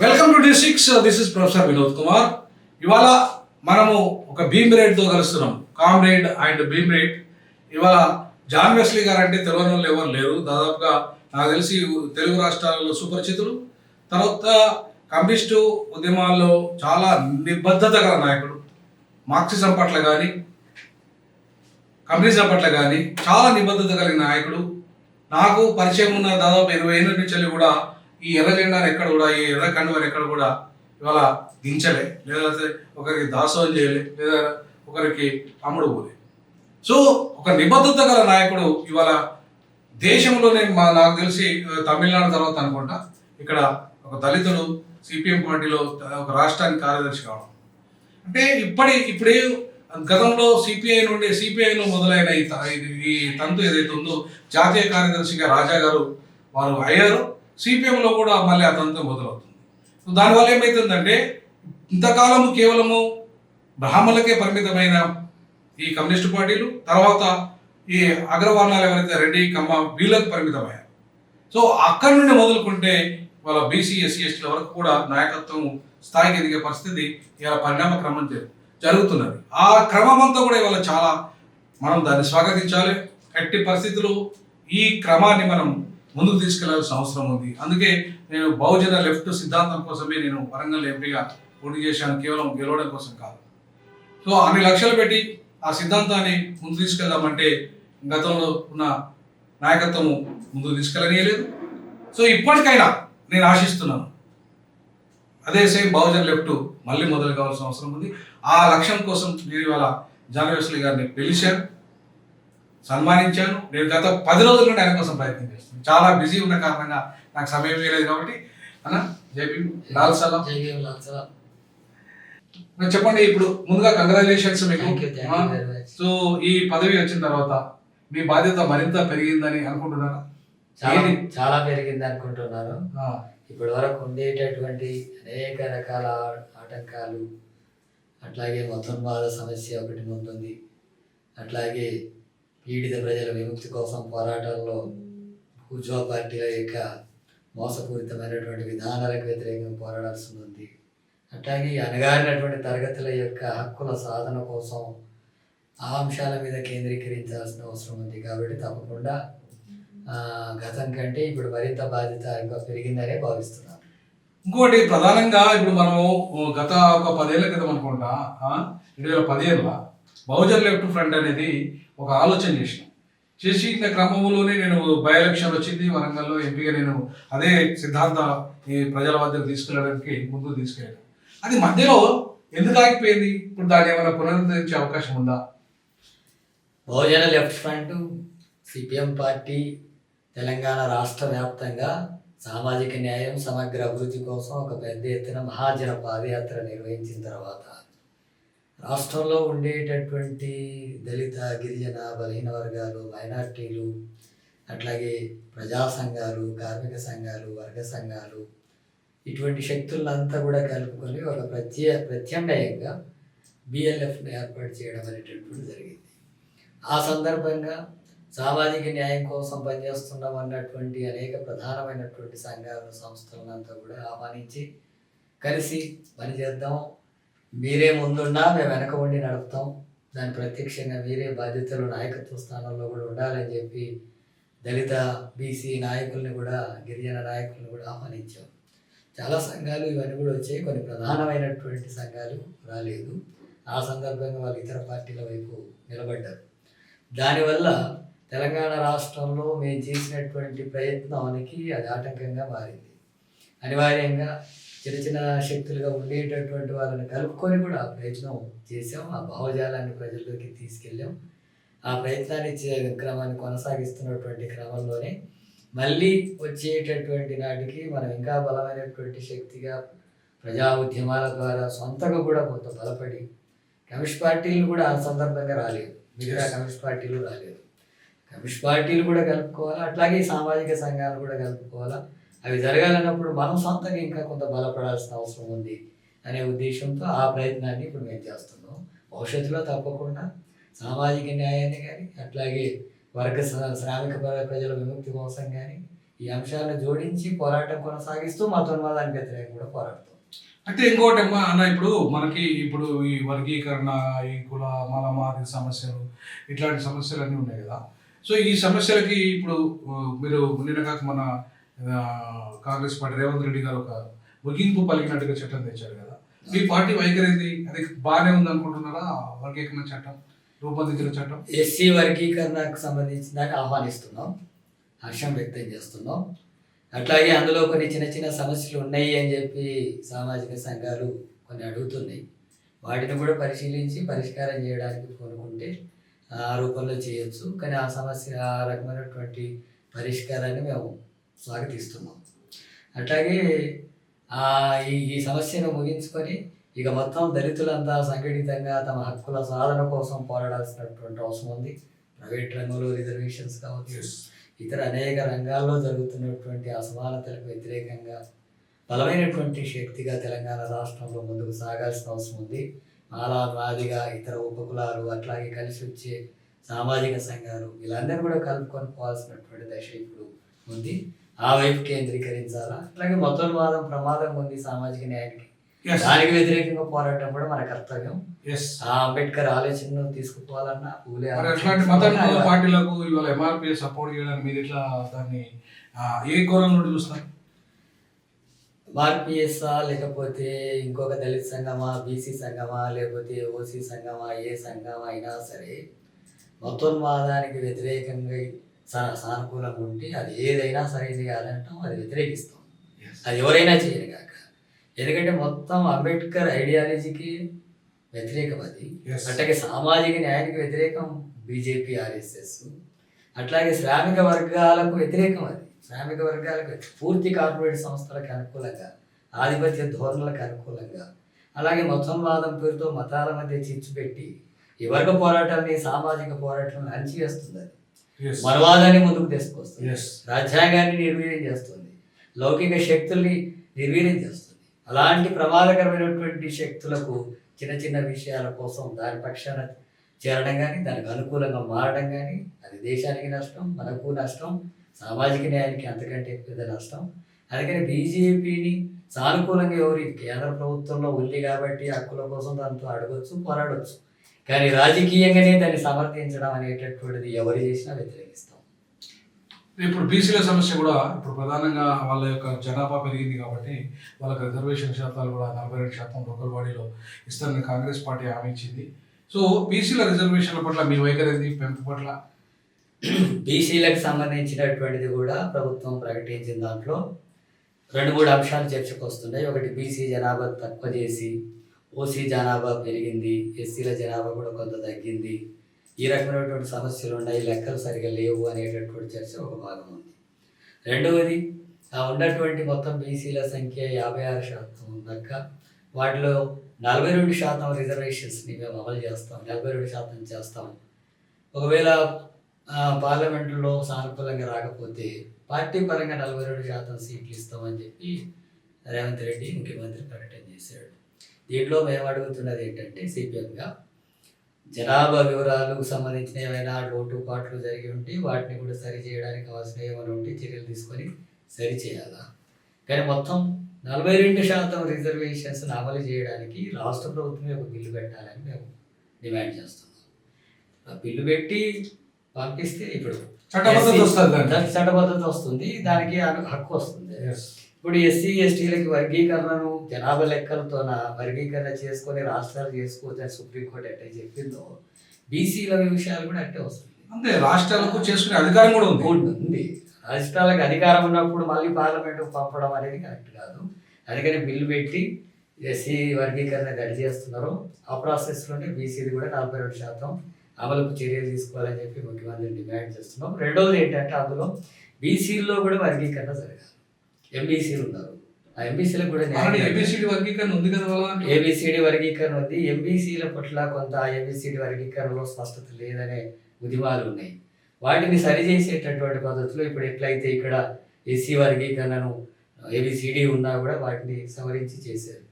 Welcome to డి6. This is professor Vinod Kumar. ఇవాళ మనము ఒక భీమ్రేడ్తో కలుస్తున్నాం. Comrade and భీమ్రేడ్. ఇవాళ జాన్ వెస్లీ గారు అంటే తెలియని వాళ్ళు ఎవరు లేరు. దాదాపుగా నాకు తెలిసి తెలుగు రాష్ట్రాలలో సుపరిచితుడు. తర్వాత కమ్యూనిస్టు ఉద్యమాల్లో చాలా నిబద్ధత గల నాయకుడు. మార్క్సిజం పట్ల కానీ కమ్యూనిజం పట్ల కానీ చాలా నిబద్ధత కలిగిన నాయకుడు. నాకు పరిచయం ఉన్న దాదాపు 20 ఏళ్ళ నుంచి కూడా ఈ ఎర్ర జెండాను ఎక్కడ కూడా, ఈ ఎర్ర కండువని ఎక్కడ కూడా ఇవాళ దించలే, లేదా ఒకరికి దాసోహం చేయలే, లేదా ఒకరికి అమ్ముడు పోలే. సో ఒక నిబద్ధత గల నాయకుడు ఇవాళ దేశంలోనే నాకు తెలిసి తమిళనాడు తర్వాత అనుకుంటా ఇక్కడ ఒక దళితుడు సిపిఎం పార్టీలో ఒక రాష్ట్రానికి కార్యదర్శి కావడం అంటే ఇప్పుడే గతంలో సిపిఐలో మొదలైన ఈ తంతు ఏదైతే ఉందో జాతీయ కార్యదర్శిగా రాజా గారు వారు అయ్యారు. సిపిఎంలో కూడా మళ్ళీ ఆ తంతు మొదలవుతుంది. సో దానివల్ల ఏమవుతుందంటే ఇంతకాలము కేవలము బ్రాహ్మణులకే పరిమితమైన ఈ కమ్యూనిస్టు పార్టీలు, తర్వాత ఈ అగ్రవర్ణాలు ఎవరైతే రెడ్డి కమ్మ వీళ్ళకి పరిమితమయ్యారు. సో అక్కడి నుండి మొదలుకుంటే వాళ్ళ బీసీ ఎస్సీ ఎస్టీల వరకు కూడా నాయకత్వం స్థాయికి ఎదిగే పరిస్థితి ఇలా పరిణామ క్రమం జరుగుతున్నది. ఆ క్రమం అంతా కూడా ఇవాళ చాలా మనం దాన్ని స్వాగతించాలి. ఎట్టి పరిస్థితులు ఈ క్రమాన్ని మనం ముందుకు తీసుకెళ్లాల్సిన అవసరం ఉంది. అందుకే నేను బహుజన లెఫ్ట్ సిద్ధాంతం కోసమే నేను వరంగల్ ఎంపీగా పోటీ చేశాను, కేవలం గెలవడం కోసం కాదు. సో అన్ని లక్షలు పెట్టి ఆ సిద్ధాంతాన్ని ముందు తీసుకెళ్దామంటే గతంలో ఉన్న నాయకత్వం ముందుకు తీసుకెళ్ళనీయలేదు. సో ఇప్పటికైనా నేను ఆశిస్తున్నాను అదే సేమ్ బహుజన్ లెఫ్ట్ మళ్ళీ మొదలు కావాల్సిన అవసరం ఉంది. ఆ లక్ష్యం కోసం నేను ఇవాళ జాన్ వెస్లీ గారిని పిలిచాను, సన్మానించాను. నేను గత 10 రోజుల నుండి ఆయన కోసం ప్రయత్నం చేస్తున్నాను. చాలా బిజీ ఉన్న కారణంగా నాకు సమయం లేదు కాబట్టి అన్న జేపీ లాల్ సలాం. చెప్పండి, ఇప్పుడు ముందుగా కంగ్రాచులేషన్స్ మీకు. సో ఈ పదవి వచ్చిన తర్వాత మీ బాధ్యత మరింత పెరిగిందని అనుకుంటున్నారా? చాలా పెరిగింది అనుకుంటున్నాను. ఇప్పటి వరకు ఉండేటటువంటి అనేక రకాల ఆటంకాలు, అట్లాగే మతోన్మాద సమస్య ఒకటి ముందుంది. అట్లాగే పీడిత ప్రజల విముక్తి కోసం పోరాటాల్లో బూర్జువా పార్టీల యొక్క మోసపూరితమైనటువంటి విధానాలకు వ్యతిరేకంగా పోరాడాల్సి ఉంది. అట్లాగే అణగారినటువంటి తరగతుల యొక్క హక్కుల సాధన కోసం ఆ అంశాల మీద కేంద్రీకరించాల్సిన అవసరం ఉంది. కాబట్టి తప్పకుండా గతం కంటే ఇప్పుడు మరింత బాధ్యత ఇంకా పెరిగిందనే భావిస్తున్నాను. ఇంకోటి ప్రధానంగా ఇప్పుడు మనము గత ఒక 10 ఏళ్ల క్రితం అనుకుంటా 2015లో బహుజన్ లెఫ్ట్ ఫ్రంట్ అనేది ఒక ఆలోచన చేసిన క్రమంలోనే నేను బై ఎలక్షన్ వచ్చింది వరంగల్లో ఎంపీగా. నేను అదే సిద్ధాంత ఈ ప్రజల మధ్యకు తీసుకెళ్ళడానికి ముందుకు తీసుకెళ్ళాను. అది మధ్యలో ఎందుకు ఆగిపోయింది? ఇప్పుడు దాన్ని ఏమైనా పునరుద్ధరించే అవకాశం ఉందా? Bahujan left front CPM party Telangana రాష్ట్ర వ్యాప్తంగా సామాజిక న్యాయం, సమగ్ర అభివృద్ధి కోసం ఒక పెద్ద ఎత్తున మహాజన పాదయాత్ర నిర్వహించిన తర్వాత రాష్ట్రంలో ఉండేటటువంటి దళిత, గిరిజన, బలహీన వర్గాలు, మైనార్టీలు, అట్లాగే ప్రజా సంఘాలు, కార్మిక సంఘాలు, వర్గ సంఘాలు, ఇటువంటి శక్తులంతా కూడా కలుపుకొని ఒక ప్రత్యామ్నాయంగా బిఎల్ఎఫ్ను ఏర్పాటు చేయడం అనేటటువంటి జరిగింది. ఆ సందర్భంగా సామాజిక న్యాయం కోసం పనిచేస్తున్నాం అన్నటువంటి అనేక ప్రధానమైనటువంటి సంఘాలను, సంస్థలనంతా కూడా ఆహ్వానించి కలిసి పనిచేద్దాం, మీరే ముందున్నా మేము వెనక ఉండి నడుపుతాం, దాని ప్రత్యక్షంగా మీరే బాధ్యతలు నాయకత్వ స్థానంలో కూడా ఉండాలని చెప్పి దళిత, బీసీ నాయకుల్ని కూడా, గిరిజన నాయకుల్ని కూడా ఆహ్వానించాం. చాలా సంఘాలు ఇవన్నీ కూడా వచ్చాయి. కొన్ని ప్రధానమైనటువంటి సంఘాలు రాలేదు. ఆ సందర్భంగా వాళ్ళు ఇతర పార్టీల వైపు నిలబడ్డారు. దానివల్ల తెలంగాణ రాష్ట్రంలో మేము చేసినటువంటి ప్రయత్నానికి అది ఆటంకంగా మారింది. అనివార్యంగా చిన్న చిన్న శక్తులుగా ఉండేటటువంటి వాళ్ళని కలుపుకొని కూడా ఆ ప్రయత్నం చేసాం. ఆ భావజాలాన్ని ప్రజల్లోకి తీసుకెళ్ళాం. ఆ ప్రయత్నాన్ని క్రమాన్ని కొనసాగిస్తున్నటువంటి క్రమంలోనే మళ్ళీ వచ్చేటటువంటి నాటికి మనం ఇంకా బలమైనటువంటి శక్తిగా ప్రజా ఉద్యమాల ద్వారా సొంతగా కూడా కొంత బలపడి, కమ్యూనిస్ట్ పార్టీలు కూడా ఆ సందర్భంగా రాలేదు, మిగతా కమ్యూనిస్ట్ పార్టీలు రాలేదు, కమ్యూనిస్ట్ పార్టీలు కూడా కలుపుకోవాలా, అట్లాగే సామాజిక సంఘాలు కూడా కలుపుకోవాలా. అవి జరగాలన్నప్పుడు మనం సొంతంగా ఇంకా కొంత బలపడాల్సిన అవసరం ఉంది అనే ఉద్దేశంతో ఆ ప్రయత్నాన్ని ఇప్పుడు మేము చేస్తున్నాం. భవిష్యత్తులో తప్పకుండా సామాజిక న్యాయాన్ని కానీ, అట్లాగే శ్రామిక ప్రజల విముక్తి కోసం కానీ, ఈ అంశాలను జోడించి పోరాటం కొనసాగిస్తూ మతోన్మాదానికి వ్యతిరేకంగా కూడా పోరాడుతాం. అంటే ఇంకోటి అమ్మా అన్న, ఇప్పుడు మనకి ఇప్పుడు ఈ వర్గీకరణ, ఈ కుల మలమాది సమస్యలు, ఇట్లాంటి సమస్యలు అన్నీ ఉన్నాయి కదా. సో ఈ సమస్యలకి ఇప్పుడు మీరు నిన్న కాక మన ఆ, కాంగ్రెస్ పార్టీ రేవంత్ రెడ్డి గారు ఒక ముగింపు పలికినట్టుగా చట్టం తెచ్చారు కదా. మీ పార్టీ వైఖరి ఏంది? అది బాగానే ఉంది అనుకుంటున్నారా? వర్గీకరణ చట్టం రూపొందించిన చట్టం ఎస్సీ వర్గీకరణకు సంబంధించిన దాన్ని ఆహ్వానిస్తున్నాం, హర్షం వ్యక్తం చేస్తున్నాం. అట్లాగే అందులో కొన్ని చిన్న చిన్న సమస్యలు ఉన్నాయి అని చెప్పి సామాజిక సంఘాలు కొన్ని అడుగుతున్నాయి. వాటిని కూడా పరిశీలించి పరిష్కారం చేయడానికి కోరుకుంటే ఆ రూపంలో చేయొచ్చు. కానీ ఆ సమస్య ఆ రకమైనటువంటి పరిష్కారాన్ని మేము స్వాగతిస్తున్నాం. అట్లాగే ఈ సమస్యను ముగించుకొని ఇక మొత్తం దళితులంతా సంఘటితంగా తమ హక్కుల సాధన కోసం పోరాడాల్సినటువంటి అవసరం ఉంది. ప్రైవేట్ రంగంలో రిజర్వేషన్స్ కావచ్చు, ఇతర అనేక రంగాల్లో జరుగుతున్నటువంటి అసమానతలకు వ్యతిరేకంగా బలమైనటువంటి శక్తిగా తెలంగాణ రాష్ట్రంలో ముందుకు సాగాల్సిన అవసరం ఉంది. మాదిగా ఇతర ఉపకులాలు అట్లాగే కలిసి వచ్చే సామాజిక సంఘాలు వీళ్ళందరూ కూడా కలుపుకొని పోవాల్సినటువంటి దశ ఇప్పుడు ఉంది. ఆ వైపు కేంద్రీకరించాలా. అట్లాగే మతోన్మాదం ప్రమాదం ఉంది సామాజిక న్యాయానికి, దానికి వ్యతిరేకంగా పోరాటం కూడా మన కర్తవ్యం. ఆ అంబేద్కర్ ఆలోచనను తీసుకుపోవాలన్నా పూలే అట్లాంటి మతోన్మాద పార్టీలకు ఇవాళ ఎంఆర్పీ సపోర్ట్ చేయడానికి మీరు ఇట్లా దాన్ని ఏ కోణం నుండి చూస్తారు? మార్పిఎస్ఆ లేకపోతే ఇంకొక దళిత సంఘమా, బీసీ సంఘమా, లేకపోతే ఓసీ సంఘమా, ఏ సంఘమా అయినా సరే మతోన్మాదానికి వ్యతిరేకంగా సానుకూలంగా ఉంటే అది ఏదైనా సరైనది కాదంటాం, అది వ్యతిరేకిస్తాం. అది ఎవరైనా చేయరు కాక. ఎందుకంటే మొత్తం అంబేద్కర్ ఐడియాలజీకి వ్యతిరేకం అది. అట్లాగే సామాజిక న్యాయానికి వ్యతిరేకం బీజేపీ, ఆర్ఎస్ఎస్. అట్లాగే శ్రామిక వర్గాలకు వ్యతిరేకం అది. శ్రామిక వర్గాలకు పూర్తి కార్పొరేట్ సంస్థలకు అనుకూలంగా, ఆధిపత్య ధోరణులకు అనుకూలంగా, అలాగే మతోన్మాదం పేరుతో మతాల మధ్య చిచ్చు పెట్టి ఈ వర్గ పోరాటాన్ని, సామాజిక పోరాటాలను అణచివేస్తుంది. అది మనవాదాన్ని ముందుకు తీసుకొస్తుంది, రాజ్యాంగాన్ని నిర్వీర్యం చేస్తుంది, లౌకిక శక్తుల్ని నిర్వీర్యం చేస్తుంది. అలాంటి ప్రమాదకరమైనటువంటి శక్తులకు చిన్న చిన్న విషయాల కోసం దాని పక్షాన చేరడం కానీ, దానికి అనుకూలంగా మారడం కానీ అది దేశానికి నష్టం, మనకు నష్టం, సామాజిక న్యాయానికి అంతకంటే పెద్ద నష్టం. అందుకని బీజేపీని సానుకూలంగా ఎవరు కేంద్ర ప్రభుత్వంలో ఉంది కాబట్టి హక్కుల కోసం దాంతో అడగొచ్చు, పోరాడవచ్చు. కానీ రాజకీయంగానే దాన్ని సమర్థించడం అనేటటువంటిది ఎవరు చేసినా వ్యతిరేకిస్తాం. ఇప్పుడు బీసీల సమస్య కూడా ఇప్పుడు ప్రధానంగా వాళ్ళ యొక్క జనాభా పెరిగింది కాబట్టి వాళ్ళకి రిజర్వేషన్ శాతాలు కూడా 42% లోకల్ బాడీలో ఇస్తారని కాంగ్రెస్ పార్టీ హామీ ఇచ్చింది. సో బీసీల రిజర్వేషన్ల పట్ల మీ వైఖరి ఏంది? పెంపు పట్ల బీసీలకు సంబంధించినటువంటిది కూడా ప్రభుత్వం ప్రకటించిన దాంట్లో 2-3 అంశాలు చర్చకు వస్తున్నాయి. ఒకటి, బీసీ జనాభా తక్కువ చేసి ఓసీ జనాభా పెరిగింది, ఎస్సీల జనాభా కూడా కొంత తగ్గింది, ఈ రకమైనటువంటి సమస్యలు ఉన్నాయి, లెక్కలు సరిగా లేవు అనేటటువంటి చర్చ ఒక భాగం ఉంది. రెండవది, ఉన్నటువంటి మొత్తం బీసీల సంఖ్య 56% దాక వాటిలో 42% రిజర్వేషన్స్ని మేము అమలు చేస్తాం, 42% చేస్తాం. ఒకవేళ పార్లమెంటులో సానుకూలంగా రాకపోతే పార్టీ పరంగా 42% సీట్లు ఇస్తామని చెప్పి రేవంత్ రెడ్డి ముఖ్యమంత్రి ప్రకటన చేశాడు. దీంట్లో మేము అడుగుతున్నది ఏంటంటే, సిపిఎంగా జనాభా వివరాలకు సంబంధించిన ఏమైనా లోటుపాట్లు జరిగి ఉంటే వాటిని కూడా సరి చేయడానికి అవసరం ఏమైనా ఉంటే చర్యలు తీసుకొని సరి చేయాలా. కానీ మొత్తం 42% రిజర్వేషన్స్ని అమలు చేయడానికి రాష్ట్ర ప్రభుత్వమే ఒక బిల్లు పెట్టాలని మేము డిమాండ్ చేస్తున్నాం. ఆ బిల్లు పెట్టి పంపిస్తే ఇప్పుడు చట్టబద్ధత వస్తుంది, దానికి హక్కు వస్తుంది. ఇప్పుడు ఎస్సీ ఎస్టీలకి వర్గీకరణను జనాభా లెక్కలతో వర్గీకరణ చేసుకొని రాష్ట్రాలు చేసుకోవచ్చని సుప్రీంకోర్టు అట్టే చెప్పిందో, బీసీల విషయాలు కూడా అట్టే వస్తుంది. అంతే, రాష్ట్రాలకు చేసుకునే అధికారం కూడా ఉంది. రాష్ట్రాలకు అధికారం ఉన్నప్పుడు మళ్ళీ పార్లమెంటుకు పంపడం అనేది కరెక్ట్ కాదు. అందుకని బిల్లు పెట్టి ఎస్సీ వర్గీకరణ గడి చేస్తున్నారు. ఆ ప్రాసెస్లోనే బీసీది కూడా 42% అమలుకు చర్యలు తీసుకోవాలని చెప్పి ముఖ్యమంత్రి డిమాండ్ చేస్తున్నాం. రెండవది ఏంటంటే, అందులో బీసీల్లో కూడా వర్గీకరణ జరగాలి. ఎంబీసీలు ఉన్నారు, ఆ ఎంబీసీలకు కూడా ఏబిసిడి వర్గీకరణ ఉంది కదా, ఏబిసిడి వర్గీకరణ ఉంది. ఎంబీసీల పట్ల కొంత ఏబిసిడి వర్గీకరణలో స్పష్టత లేదనే ఉద్యమాలు ఉన్నాయి. వాటిని సరిచేసేటటువంటి పద్ధతిలో ఇప్పుడు ఎట్లయితే ఇక్కడ ఎస్సీ వర్గీకరణను ఏబిసిడి ఉన్నా కూడా వాటిని సవరించి చేశారు.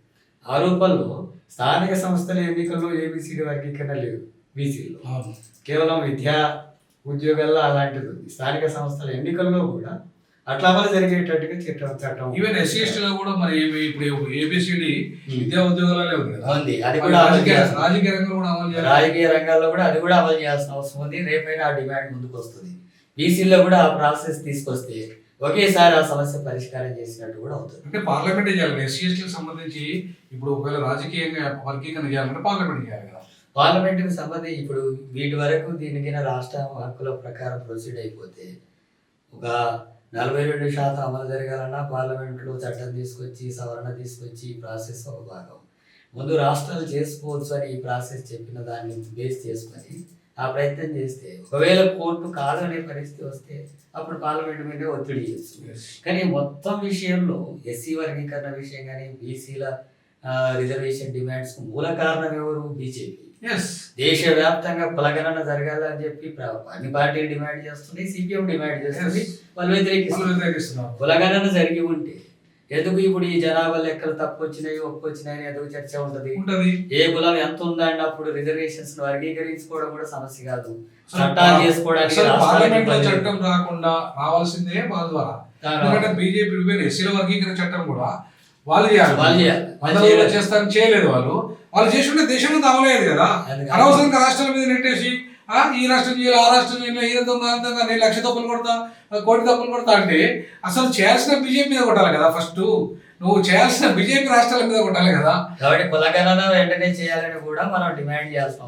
ఆ రూపంలో స్థానిక సంస్థల ఎన్నికల్లో ఏబిసిడి వర్గీకరణ లేదు బీసీలో, కేవలం విద్యా ఉద్యోగాల్లో అలాంటిది ఉంది. స్థానిక సంస్థల ఎన్నికల్లో కూడా అట్లా అమలు జరిగేటట్టుగా చట్టం ఈవెన్ ఎస్సీ ఎస్టీలో కూడా మరి ఇప్పుడు ఏబిసిడి విద్యా ఉద్యోగాలలో ఉంది కదా, ఉంది. అది కూడా అమలు చేయాల్సిన- రాజకీయ రంగంలో కూడా అమలు చేయాలి. రాజకీయ రంగాల్లో కూడా అది కూడా అమలు చేయాల్సిన అవసరం ఉంది. రేపైనా ఆ డిమాండ్ ముందుకు వస్తుంది. బీసీలో కూడా ఆ ప్రాసెస్ తీసుకొస్తే ఒకేసారి ఆ సమస్య పరిష్కారం చేసినట్టు కూడా అవుతుంది. అంటే పార్లమెంట్ చేయాలి. ఎస్సీ ఎస్టీకి సంబంధించి ఇప్పుడు ఒకవేళ రాజకీయంగా వర్గీకరణ చేయాలంటే పార్లమెంట్ చేయాలి కదా. పార్లమెంటుకి సంబంధించి ఇప్పుడు వీటి వరకు దీనికి రాష్ట్ర హక్కుల ప్రకారం ప్రొసీడ్ అయిపోతే ఒక 42% అమలు జరగాలన్నా పార్లమెంట్లో చట్టం తీసుకొచ్చి సవరణ తీసుకొచ్చి ఈ ప్రాసెస్ ఒక భాగం. ముందు రాష్ట్రాలు చేసుకోవచ్చు అని ఈ ప్రాసెస్ చెప్పిన దాన్ని బేస్ చేసుకొని ఆ ప్రయత్నం చేస్తే ఒకవేళ కోర్టు కాదు అనే పరిస్థితి వస్తే అప్పుడు పార్లమెంట్ మీదే ఒత్తిడి చేయొచ్చు. కానీ మొత్తం విషయంలో ఎస్సీ వర్గీకరణ విషయం కానీ బీసీల రిజర్వేషన్ డిమాండ్స్ మూల కారణం ఎవరు? బీజేపీ. దేశవ్యాప్తంగా కులగణన జరగాలని చెప్పి అన్ని పార్టీలు డిమాండ్ చేస్తుంది, సిపిఎం డిమాండ్ చేస్తుంది, వాళ్ళు వ్యతిరేకిస్తున్నారు. కులగణన జరిగి ఉంటే ఎందుకు ఇప్పుడు ఈ జనాభా లెక్కలు తప్పు వచ్చినాయి ఒప్పు వచ్చినాయి ఎందుకు చర్చ ఉంటది? ఏ కులం ఎంత ఉందండి అప్పుడు రిజర్వేషన్స్ వర్గీకరించుకోవడం కూడా సమస్య కాదు. చట్టాలు చేసుకోవడానికి చట్టం రాకుండా రావాల్సిందే వాళ్ళ ద్వారా. ఎందుకంటే బీజేపీ ఎస్సీల వర్గీకరణ చట్టం కూడా వాళ్ళు చేయాలి. చేస్తారని చేయలేదు. వాళ్ళు చేస్తుంటే దేశం అంతా అమలయ్యేది కదా. అనవసరంగా రాష్ట్రాల మీద నెట్టేసి ఈ రాష్ట్రం చేయాలి ఆ రాష్ట్రం చేయాలి ఈ రకంగా నేను 1,00,000 తప్పులు కొడతా 1,00,000 తప్పులు కొడతా అంటే అసలు చేయాల్సిన బీజేపీ మీద కొట్టాలి కదా. ఫస్ట్ నువ్వు చేయాల్సిన బీజేపీ రాష్ట్రాల మీద కొట్టాలి కదా. కాబట్టి కులగణన వెంటనే చేయాలని కూడా మనం డిమాండ్ చేస్తాం.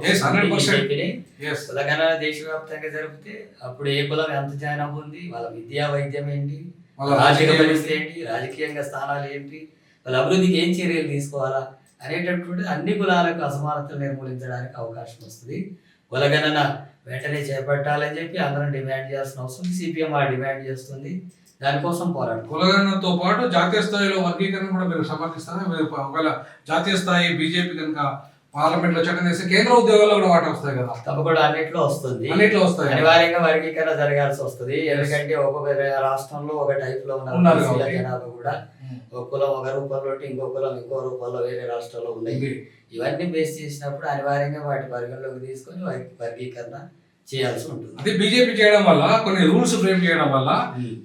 కులగణన దేశవ్యాప్తంగా జరిపితే అప్పుడు ఏ కులం ఎంత జనాభా ఉంది, వాళ్ళ విద్యా వైద్యం ఏంటి, వాళ్ళ రాజకీయ పరిస్థితి ఏంటి, రాజకీయంగా స్థానాలు ఏంటి, వాళ్ళ అభివృద్ధికి ఏం చర్యలు తీసుకోవాలా అనేటటువంటి అన్ని కులాలకు అసమానతలు నిర్మూలించడానికి అవకాశం వస్తుంది. కులగణన వెంటనే చేపట్టాలని చెప్పి అందరం డిమాండ్ చేయాల్సిన అవసరం సిపిఎం డిమాండ్ చేస్తుంది. దానికోసం పోరాడు. కులగణనతో పాటు జాతీయ స్థాయిలో వర్గీకరణ కూడా మీరు సమర్థిస్తారా? ఒకవేళ జాతీయ స్థాయి బీజేపీ కనుక పార్లమెంట్ లో చట్టం చేస్తే కేంద్ర ఉద్యోగాల్లో కూడా వాటా వస్తాయి కదా. తప్పకుండా అన్నిట్లో వస్తుంది. వస్తాయి. అనివార్యంగా వర్గీకరణ జరగాల్సి వస్తుంది. ఎందుకంటే ఒక్కొక్క రాష్ట్రంలో ఒక టైప్ లో ఉన్నారు జనాభా కూడా ఒక కులం ఒక రూపంలో ఇంకో కులం ఇంకో రూపంలో వేరే రాష్ట్రాల్లో ఉన్నాయి. ఇవన్నీ బేస్ చేసినప్పుడు అనివార్యంగా వాటి పరిగణలోకి తీసుకొని వర్గీకరణ చేయాల్సి ఉంటుంది. అది బీజేపీ చేయడం వల్ల కొన్ని రూల్స్ ఫ్రేమ్ చేయడం వల్ల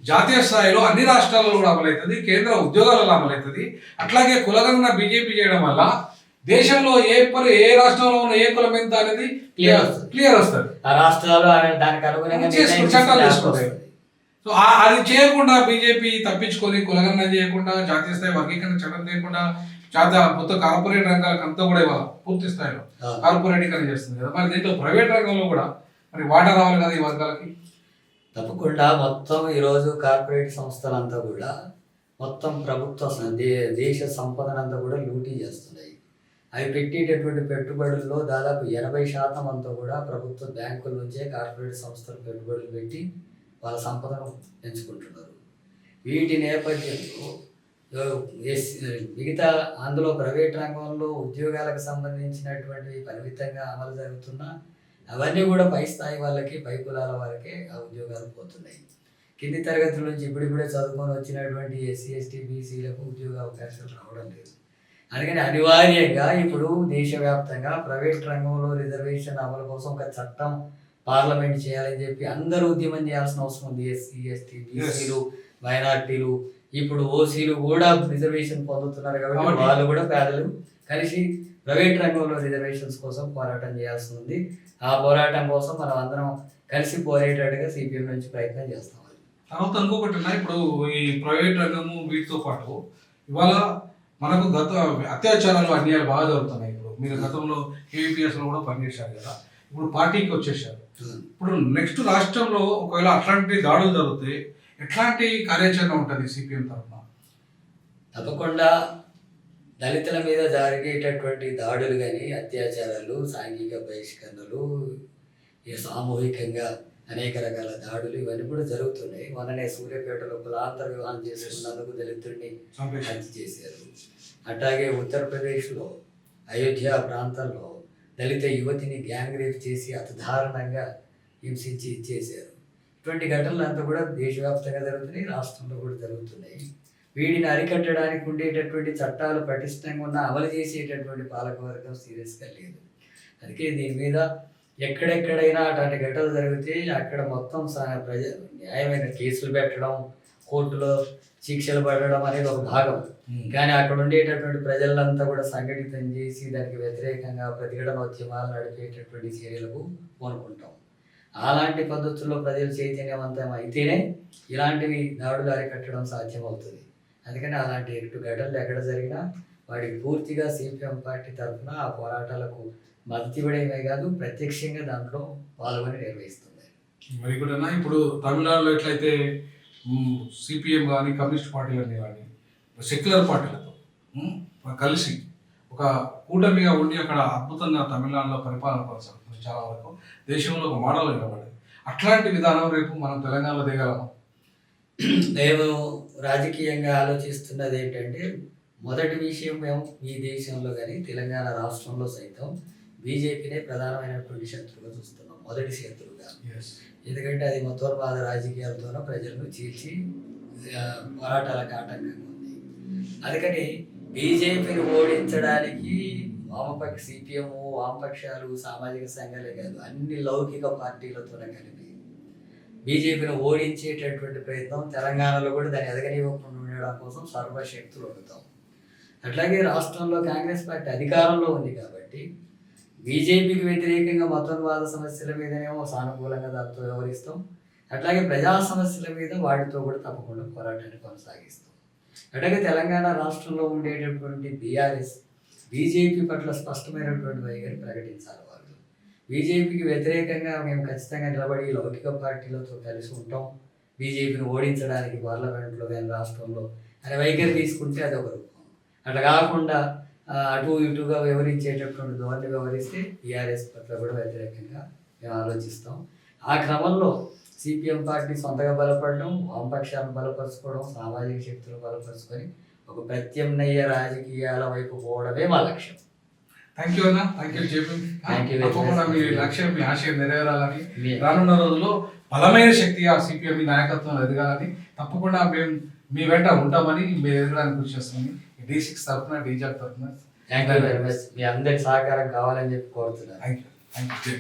జాతీయ స్థాయిలో అన్ని రాష్ట్రాల్లో కూడా అమలవుతుంది, కేంద్ర ఉద్యోగాలలో అమలవుతుంది. అట్లాగే కులగణన బీజేపీ చేయడం వల్ల దేశంలో ఏ రాష్ట్రంలో ఉన్న ఏ కులం ఎంత అనేది క్లియర్ వస్తుంది. ఆ రాష్ట్రాలు దానికి అనుగుణంగా చట్టాలు చేసుకుంటాయి. సో అది చేయకుండా బీజేపీ తప్పించుకొని కులగణన చేయకుండా జాతీయ స్థాయి వర్గీకరణ చట్టం చేయకుండా మొత్తం కార్పొరేట్ రంగాలకు అంతా కూడా ఇవాళ పూర్తి స్థాయిలో కార్పొరేటీకరణ చేస్తుంది కదా. మరి దీంట్లో ప్రైవేట్ రంగంలో కూడా మరి వాటా రావాలి కదా ఈ వర్గాలకి. తప్పకుండా మొత్తం ఈరోజు కార్పొరేట్ సంస్థలంతా కూడా మొత్తం ప్రభుత్వ దేశ సంపదనంతా కూడా లూటీ చేస్తున్నాయి. అవి పెట్టేటటువంటి పెట్టుబడుల్లో దాదాపు 80% అంతా కూడా ప్రభుత్వ బ్యాంకుల నుంచే కార్పొరేట్ సంస్థలు పెట్టుబడులు పెట్టి వాళ్ళ సంపదను పెంచుకుంటున్నారు. వీటి నేపథ్యంలో మిగతా అందులో ప్రైవేట్ రంగంలో ఉద్యోగాలకు సంబంధించినటువంటి పరిమితంగా అమలు జరుగుతున్నా అవన్నీ కూడా పై స్థాయి వాళ్ళకి పై కులాల వారికే ఆ ఉద్యోగాలు పోతున్నాయి. కింది తరగతుల నుంచి ఇప్పుడిప్పుడే చదువుకొని వచ్చినటువంటి ఎస్సీ ఎస్టీ బీసీలకు ఉద్యోగ అవకాశాలు రావడం లేదు. అందుకని అనివార్యంగా ఇప్పుడు దేశవ్యాప్తంగా ప్రైవేట్ రంగంలో రిజర్వేషన్ అమలు కోసం ఒక చట్టం పార్లమెంట్ చేయాలని చెప్పి అందరూ ఉద్యమం చేయాల్సిన అవసరం ఉంది. ఎస్సీ ఎస్టీ బీసీలు మైనార్టీలు ఇప్పుడు ఓసీలు కూడా రిజర్వేషన్ పొందుతున్నారు కాబట్టి వాళ్ళు కూడా పేదలు కలిసి ప్రైవేట్ రంగంలో రిజర్వేషన్స్ కోసం పోరాటం చేయాల్సి ఉంది. ఆ పోరాటం కోసం మనం అందరం కలిసి పోరేటట్టుగా సిపిఎం నుంచి ప్రయత్నం చేస్తాం. తర్వాత ఇంకొకటి ఇప్పుడు ఈ ప్రైవేట్ రంగము వీటితో పాటు ఇవాళ మనకు గత అత్యాచారాలు అన్యాయాలు బాగా జరుగుతున్నాయి. ఇప్పుడు మీరు గతంలో కేవీపీఎస్లో కూడా పనిచేశారు కదా, ఇప్పుడు పార్టీకి వచ్చేసారు. ఇప్పుడు నెక్స్ట్ రాష్ట్రంలో ఒకవేళ అట్లాంటి దాడులు జరిగితే ఎట్లాంటి కార్యాచరణ ఉంటుంది సిపిఎం తరఫున? తప్పకుండా దళితుల మీద జరిగేటటువంటి దాడులు కానీ అత్యాచారాలు సాంఘిక బహిష్కరణలు సామూహికంగా అనేక రకాల దాడులు ఇవన్నీ కూడా జరుగుతున్నాయి. మొన్ననే సూర్యాపేటలో కులాంతర వివాహం చేసుకున్నందుకు దళితుడిని హత్య చేశారు. అట్లాగే ఉత్తరప్రదేశ్లో అయోధ్య ప్రాంతంలో దళిత యువతిని గ్యాంగ్ రేప్ చేసి అతిదారుణంగా హింసించి ఇచ్చేశారు. ఇటువంటి ఘటనలు అంతా కూడా దేశవ్యాప్తంగా జరుగుతున్నాయి, రాష్ట్రంలో కూడా జరుగుతున్నాయి. వీటిని అరికట్టడానికి ఉండేటటువంటి చట్టాలు పటిష్టంగా ఉన్న అమలు చేసేటటువంటి పాలకవర్గం సీరియస్గా లేదు. అందుకే దీని మీద ఎక్కడెక్కడైనా అటువంటి ఘటనలు జరిగితే అక్కడ మొత్తం న్యాయమైన కేసులు పెట్టడం, కోర్టులో శిక్షలు పడడం అనేది ఒక భాగం. కానీ అక్కడ ఉండేటటువంటి ప్రజలంతా కూడా సంఘటితం చేసి దానికి వ్యతిరేకంగా ప్రతిఘటనోద్యమాలు నడిపేటటువంటి చర్యలకు పూనుకుంటాం. అలాంటి పద్ధతుల్లో ప్రజలు చైతన్యవంతం అయితేనే ఇలాంటివి దాడులు అరికట్టడం సాధ్యమవుతుంది. అందుకని అలాంటి ఘటనలు ఎక్కడ జరిగినా వాడికి పూర్తిగా సిపిఎం పార్టీ తరఫున ఆ పోరాటాలకు మద్దతు ఇవ్వడమే కాదు, ప్రత్యక్షంగా దాంట్లో పాల్గొని నిర్వహిస్తుంది. మరి కూడా ఇప్పుడు తమిళనాడులో ఎట్లయితే సిపిఎం కానీ కమ్యూనిస్ట్ పార్టీలన్నీ కానీ సెక్యులర్ పార్టీలతో కలిసి ఒక కూటమిగా ఉండి అక్కడ అద్భుతంగా తమిళనాడులో పరిపాలన కొనసాగుతుంది. చాలా వరకు దేశంలో ఒక మోడల్ నిలబడింది. అట్లాంటి విధానం రేపు మనం తెలంగాణలో దిగలము. నేను రాజకీయంగా ఆలోచిస్తున్నది ఏంటంటే, మొదటి విషయం మేము ఈ దేశంలో కానీ తెలంగాణ రాష్ట్రంలో సైతం బీజేపీనే ప్రధానమైనటువంటి శత్రువుగా చూస్తున్నాం, మొదటి శత్రువుగా. ఎందుకంటే అది మతోన్మాద రాజకీయాలతోనూ ప్రజలను చీల్చి పోరాటాలకు ఆటంకంగా ఉంది. అందుకని బీజేపీని ఓడించడానికి వామపక్ష సిపిఎం, వామపక్షాలు, సామాజిక సంఘాలే కాదు, అన్ని లౌకిక పార్టీలతోనే కలిపి బీజేపీని ఓడించేటటువంటి ప్రయత్నం, తెలంగాణలో కూడా దాన్ని ఎదగనివ్వకుండా ఉండడం కోసం సర్వశక్తులు వదులుతాం. అట్లాగే రాష్ట్రంలో కాంగ్రెస్ పార్టీ అధికారంలో ఉంది కాబట్టి బీజేపీకి వ్యతిరేకంగా మతోన్మాద సమస్యల మీదనేమో సానుకూలంగా దాంతో వ్యవహరిస్తాం. అట్లాగే ప్రజా సమస్యల మీద వాటితో కూడా తప్పకుండా పోరాటాన్ని కొనసాగిస్తాం. అట్లాగే తెలంగాణ రాష్ట్రంలో ఉండేటటువంటి బీఆర్ఎస్ బీజేపీ పట్ల స్పష్టమైనటువంటి వైఖరి ప్రకటించాలి. వాళ్ళు బీజేపీకి వ్యతిరేకంగా మేము ఖచ్చితంగా నిలబడి లౌకిక పార్టీలతో కలిసి ఉంటాం, బీజేపీని ఓడించడానికి పార్లమెంట్లో కానీ రాష్ట్రంలో అనే వైఖరి తీసుకుంటే అది ఒక రూపం. అట్లా కాకుండా అటు ఇటుగా వ్యవహరించేటటువంటి ధోరణి వ్యవహరిస్తే టీఆర్ఎస్ పట్ల కూడా వ్యతిరేకంగా మేము ఆలోచిస్తాం. ఆ క్రమంలో సిపిఎం పార్టీ సొంతగా బలపడడం, వామపక్షాలను బలపరుచుకోవడం, సామాజిక శక్తులను బలపరుచుకొని ఒక ప్రత్యామ్నాయ రాజకీయాల వైపు పోవడమే మా లక్ష్యం. థ్యాంక్ యూ అన్న, థ్యాంక్ యూ చెప్పి. Thank you. తప్పకుండా మీ లక్ష్యం, మీ ఆశయం నెరవేరాలని, రానున్న రోజుల్లో బలమైన శక్తిగా సిపిఎం నాయకత్వంలో ఎదగాలని తప్పకుండా మేము మీ వెంట ఉంటామని, మీరు ఎదగడానికి కృషి చేస్తామని D6 తరఫున, డీజాక్ తరఫున థ్యాంక్ యూ వెరీ మచ్. మీ అందరి సహకారం కావాలని చెప్పి కోరుతున్నాను. Thank you.